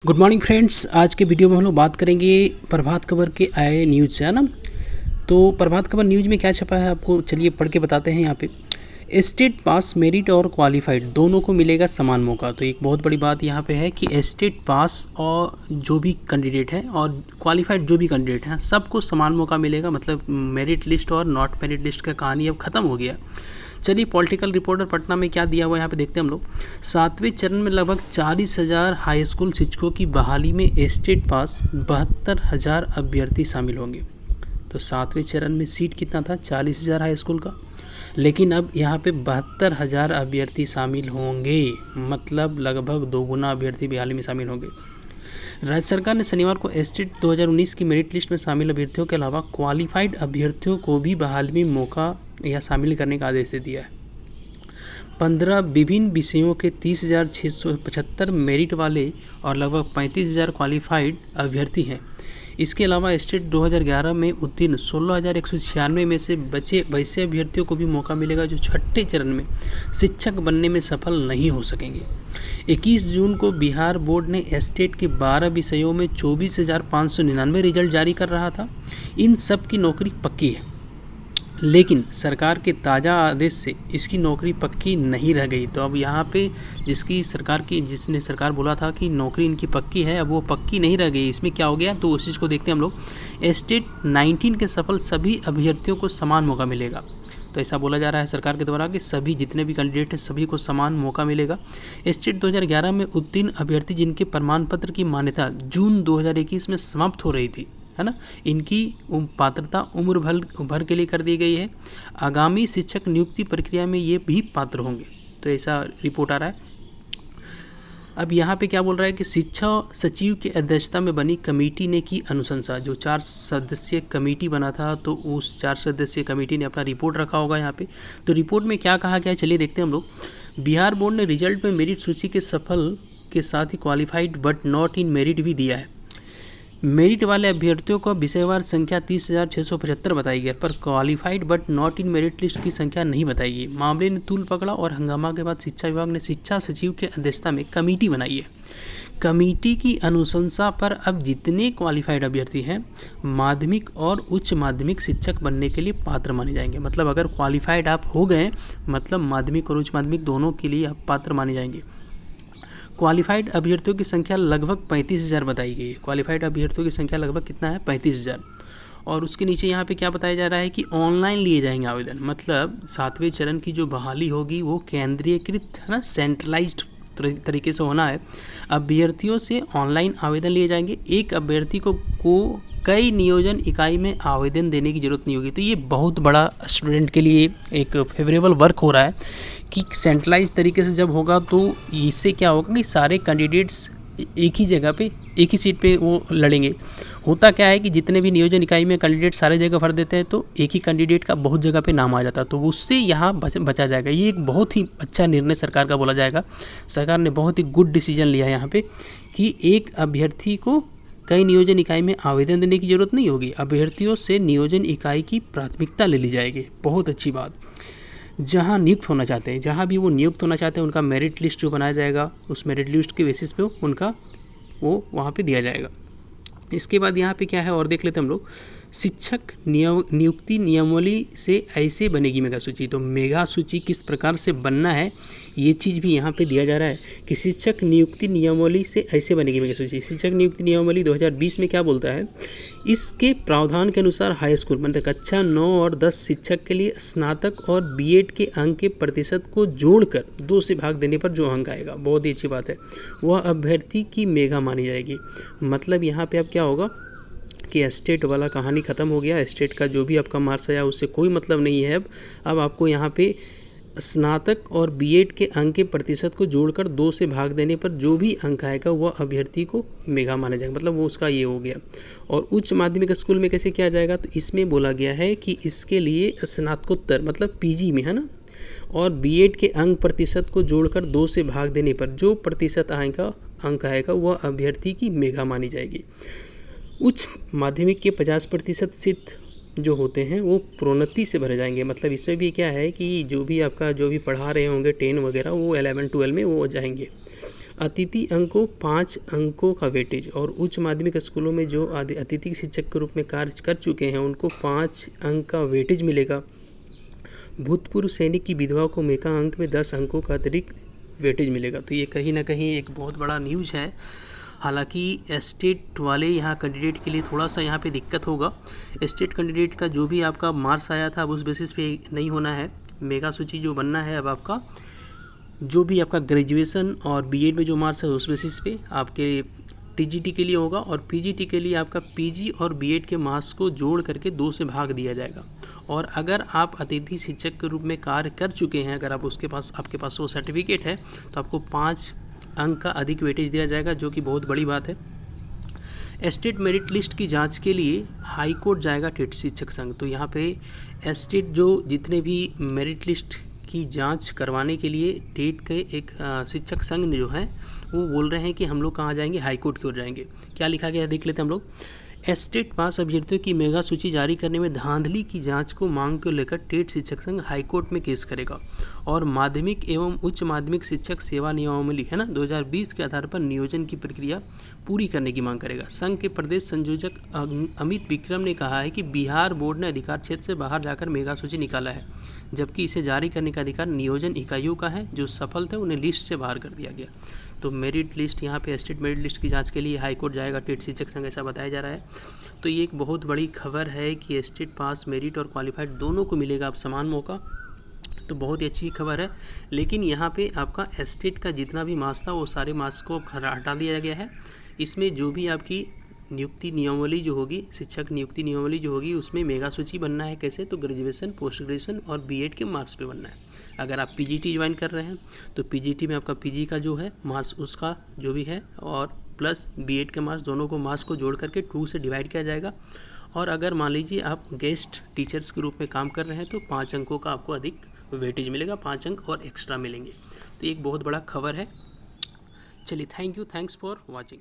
Good morning friends. आज के video में हम लोग बात करेंगे प्रभात खबर के आए न्यूज़ से, है ना। तो प्रभात खबर न्यूज़ में क्या छपा है आपको चलिए पढ़ के बताते हैं। यहाँ पे स्टेट पास मेरिट और क्वालिफाइड दोनों को मिलेगा समान मौका। तो एक बहुत बड़ी बात यहाँ पे है कि स्टेट पास और जो भी कैंडिडेट है और क्वालिफाइड जो भी कैंडिडेट हैं सबको समान मौका मिलेगा। मतलब मेरिट लिस्ट और नॉट मेरिट लिस्ट का कहानी अब ख़त्म हो गया। चलिए पॉलिटिकल रिपोर्टर पटना में क्या दिया हुआ है यहाँ पे देखते हैं हम लोग। 7वें चरण में लगभग 40,000 हाई स्कूल शिक्षकों की बहाली में स्टेट पास 72,000 अभ्यर्थी शामिल होंगे। तो 7वें चरण में सीट कितना था 40,000 हाई स्कूल का, लेकिन अब यहाँ पे 72,000 अभ्यर्थी शामिल होंगे। मतलब लगभग दोगुना अभ्यर्थी बहाली में शामिल होंगे। राज्य सरकार ने शनिवार को स्टेट 2019 की मेरिट लिस्ट में शामिल अभ्यर्थियों के अलावा क्वालिफाइड अभ्यर्थियों को भी बहाली में मौका या शामिल करने का आदेश दे दिया है। 15 विभिन्न विषयों के 30,675 मेरिट वाले और लगभग 35,000 क्वालिफाइड अभ्यर्थी हैं। इसके अलावा स्टेट 2011 में उत्तीर्ण 16,196 में से बचे वैसे अभ्यर्थियों को भी मौका मिलेगा जो छठे चरण में शिक्षक बनने में सफल नहीं हो सकेंगे। 21 जून को बिहार बोर्ड ने स्टेट के 12 विषयों में 24,599 रिजल्ट जारी कर रहा था। इन सब की नौकरी पक्की है, लेकिन सरकार के ताज़ा आदेश से इसकी नौकरी पक्की नहीं रह गई। तो अब यहाँ पे जिसने सरकार बोला था कि नौकरी इनकी पक्की है, अब वो पक्की नहीं रह गई। इसमें क्या हो गया तो उस चीज़ को देखते हैं हम लोग। स्टेट 19 के सफल सभी अभ्यर्थियों को समान मौका मिलेगा। तो ऐसा बोला जा रहा है सरकार के द्वारा कि सभी जितने भी कैंडिडेट हैं सभी को समान मौका मिलेगा। स्टेट 2011 में उत्तीर्ण अभ्यर्थी जिनके प्रमाण पत्र की मान्यता जून 2021 में समाप्त हो रही थी, है ना, इनकी पात्रता उम्र भर के लिए कर दी गई है। आगामी शिक्षक नियुक्ति प्रक्रिया में ये भी पात्र होंगे। तो ऐसा रिपोर्ट आ रहा है। अब यहाँ पे क्या बोल रहा है कि शिक्षा सचिव की अध्यक्षता में बनी कमेटी ने की अनुशंसा। जो 4 सदस्यीय कमेटी बना था तो उस 4 सदस्यीय कमेटी ने अपना रिपोर्ट रखा होगा यहाँ पे। तो रिपोर्ट में क्या कहा गया है चलिए देखते हैं हम लोग। बिहार बोर्ड ने रिजल्ट में मेरिट सूची के सफल के साथ ही qualified but not in merit भी दिया है। मेरिट वाले अभ्यर्थियों को विषयवार संख्या 30,675 बताई गई, पर qualified but not in merit list की संख्या नहीं बताई गई। मामले ने तूल पकड़ा और हंगामा के बाद शिक्षा विभाग ने शिक्षा सचिव के अध्यक्षता में कमेटी बनाई है। कमेटी की अनुशंसा पर अब जितने क्वालिफाइड अभ्यर्थी हैं माध्यमिक और उच्च माध्यमिक शिक्षक बनने के लिए पात्र माने जाएंगे। मतलब अगर क्वालिफाइड आप हो गए मतलब माध्यमिक और उच्च माध्यमिक दोनों के लिए आप पात्र माने जाएंगे। क्वालिफाइड अभ्यर्थियों की संख्या लगभग 35,000 बताई गई है। क्वालिफाइड अभ्यर्थियों की संख्या लगभग कितना है 35,000। और उसके नीचे यहाँ पे क्या बताया जा रहा है कि ऑनलाइन लिए जाएंगे आवेदन। मतलब 7वें चरण की जो बहाली होगी वो केंद्रीयकृत, है ना, सेंट्रलाइज्ड तरीके से होना है। अभ्यर्थियों से ऑनलाइन आवेदन लिए जाएंगे। एक अभ्यर्थी को कई नियोजन इकाई में आवेदन देने की ज़रूरत नहीं होगी। तो ये बहुत बड़ा स्टूडेंट के लिए एक फेवरेबल वर्क हो रहा है कि सेंट्रलाइज तरीके से जब होगा तो इससे क्या होगा कि सारे कैंडिडेट्स एक ही जगह पे एक ही सीट पे वो लड़ेंगे। होता क्या है कि जितने भी नियोजन इकाई में कैंडिडेट सारे जगह भर देते हैं तो एक ही कैंडिडेट का बहुत जगह पे नाम आ जाता है, तो उससे यहाँ बचा जाएगा। ये एक बहुत ही अच्छा निर्णय सरकार का बोला जाएगा। सरकार ने बहुत ही गुड डिसीजन लिया है यहाँ पे कि एक अभ्यर्थी को कई नियोजन इकाई में आवेदन देने की ज़रूरत नहीं होगी। अभ्यर्थियों से नियोजन इकाई की प्राथमिकता ले ली जाएगी। बहुत अच्छी बात। जहाँ नियुक्त होना चाहते हैं, जहाँ भी वो नियुक्त होना चाहते हैं उनका मेरिट लिस्ट जो बनाया जाएगा उस मेरिट लिस्ट के बेसिस पे उनका वो वहाँ पे दिया जाएगा। इसके बाद यहाँ पे क्या है और देख लेते हैं हम लोग। शिक्षक नियुक्ति नियमावली से ऐसे बनेगी मेगा सूची। तो मेगा सूची किस प्रकार से बनना है ये चीज़ भी यहाँ पे दिया जा रहा है कि शिक्षक नियुक्ति नियमावली से ऐसे बनेगी मेगा सूची। शिक्षक नियुक्ति नियमावली 2020 में क्या बोलता है, इसके प्रावधान के अनुसार हाई स्कूल मतलब कक्षा 9 और 10 शिक्षक के लिए स्नातक और बीएड के अंक के प्रतिशत को जोड़कर 2 से भाग देने पर जो अंक आएगा, बहुत ही अच्छी बात है, वह अभ्यर्थी की मेगा मानी जाएगी। मतलब यहाँ पे अब क्या होगा कि स्टेट वाला कहानी ख़त्म हो गया। स्टेट का जो भी आपका मार्क्स आया उससे कोई मतलब नहीं है। अब आपको यहाँ पे स्नातक और बीएड के अंक के प्रतिशत को जोड़कर 2 से भाग देने पर जो भी अंक आएगा वह अभ्यर्थी को मेगा माना जाएगा। मतलब वो उसका ये हो गया। और उच्च माध्यमिक स्कूल में कैसे किया जाएगा, तो इसमें बोला गया है कि इसके लिए स्नातकोत्तर मतलब पीजी में, है ना, और बीएड के अंक प्रतिशत को जोड़कर 2 से भाग देने पर जो प्रतिशत अंक आएगा वह अभ्यर्थी की मेगा मानी जाएगी। उच्च माध्यमिक के 50% सीट जो होते हैं वो प्रोन्नति से भरे जाएंगे। मतलब इसमें भी क्या है कि जो भी पढ़ा रहे होंगे 10 वगैरह वो 11-12 में वो जाएंगे। अतिथि अंक को 5 अंकों का वेटेज, और उच्च माध्यमिक स्कूलों में जो अतिथि शिक्षक के रूप में कार्य कर चुके हैं उनको 5 अंक का वेटेज मिलेगा। भूतपूर्व सैनिक की विधवा को मेगा अंक में 10 अंकों का अतिरिक्त वेटेज मिलेगा। तो ये कहीं ना कहीं एक बहुत बड़ा न्यूज़ है। हालांकि स्टेट वाले यहाँ कैंडिडेट के लिए थोड़ा सा यहाँ पे दिक्कत होगा। स्टेट कैंडिडेट का जो भी आपका मार्क्स आया था अब उस बेसिस पे नहीं होना है। मेगा सूची जो बनना है अब आपका जो भी आपका ग्रेजुएशन और बीएड में जो मार्क्स है उस बेसिस पे आपके टीजीटी के लिए होगा, और पीजीटी के लिए आपका पीजी और बीएड के मार्क्स को जोड़ करके 2 से भाग दिया जाएगा। और अगर आप अतिथि शिक्षक के रूप में कार्य कर चुके हैं, अगर आप आपके पास वो सर्टिफिकेट है, तो आपको 5 अंक का अधिक वेटेज दिया जाएगा, जो कि बहुत बड़ी बात है। स्टेट मेरिट लिस्ट की जांच के लिए हाई कोर्ट जाएगा टेट शिक्षक संघ। तो यहाँ पे स्टेट जो जितने भी मेरिट लिस्ट की जांच करवाने के लिए टेट के एक शिक्षक संघ जो है वो बोल रहे हैं कि हम लोग कहाँ जाएंगे, हाई कोर्ट की ओर जाएंगे। क्या लिखा गया है देख लेते हैं हम लोग। स्टेट पास अभ्यर्थियों की मेगा सूची जारी करने में धांधली की जांच को मांग को लेकर टेट शिक्षक संघ हाईकोर्ट में केस करेगा, और माध्यमिक एवं उच्च माध्यमिक शिक्षक सेवा नियमावली है ना 2020 के आधार पर नियोजन की प्रक्रिया पूरी करने की मांग करेगा। संघ के प्रदेश संयोजक अमित विक्रम ने कहा है कि बिहार बोर्ड ने अधिकार क्षेत्र से बाहर जाकर मेगा सूची निकाला है, जबकि इसे जारी करने का अधिकार नियोजन इकाइयों का है। जो सफल थे उन्हें लिस्ट से बाहर कर दिया गया। तो मेरिट लिस्ट यहाँ पे स्टेट मेरिट लिस्ट की जांच के लिए हाईकोर्ट जाएगा टेट शिक्षक संघ, ऐसा बताया जा रहा है। तो ये एक बहुत बड़ी खबर है कि स्टेट पास मेरिट और क्वालिफाइड दोनों को मिलेगा अब समान मौका। तो बहुत ही अच्छी खबर है। लेकिन यहाँ पे आपका स्टेट का जितना भी मार्क्स था वो सारे मार्क्स को हटा दिया गया है। इसमें जो भी आपकी नियुक्ति नियमावली जो होगी, शिक्षक नियुक्ति नियमावली जो होगी, उसमें मेगा सूची बनना है कैसे, तो ग्रेजुएशन, पोस्ट ग्रेजुएशन और बीएड के मार्क्स पे बनना है। अगर आप पीजीटी ज्वाइन कर रहे हैं तो पीजीटी में आपका पीजी का जो है मार्क्स उसका जो भी है और प्लस बीएड के मार्क्स, दोनों को मार्क्स को जोड़ करके 2 से डिवाइड किया जाएगा। और अगर मान लीजिए आप गेस्ट टीचर्स के रूप में काम कर रहे हैं तो 5 अंकों का आपको अधिक वेटेज मिलेगा, 5 अंक और एक्स्ट्रा मिलेंगे। तो एक बहुत बड़ा खबर है। चलिए, thank you, thanks for watching.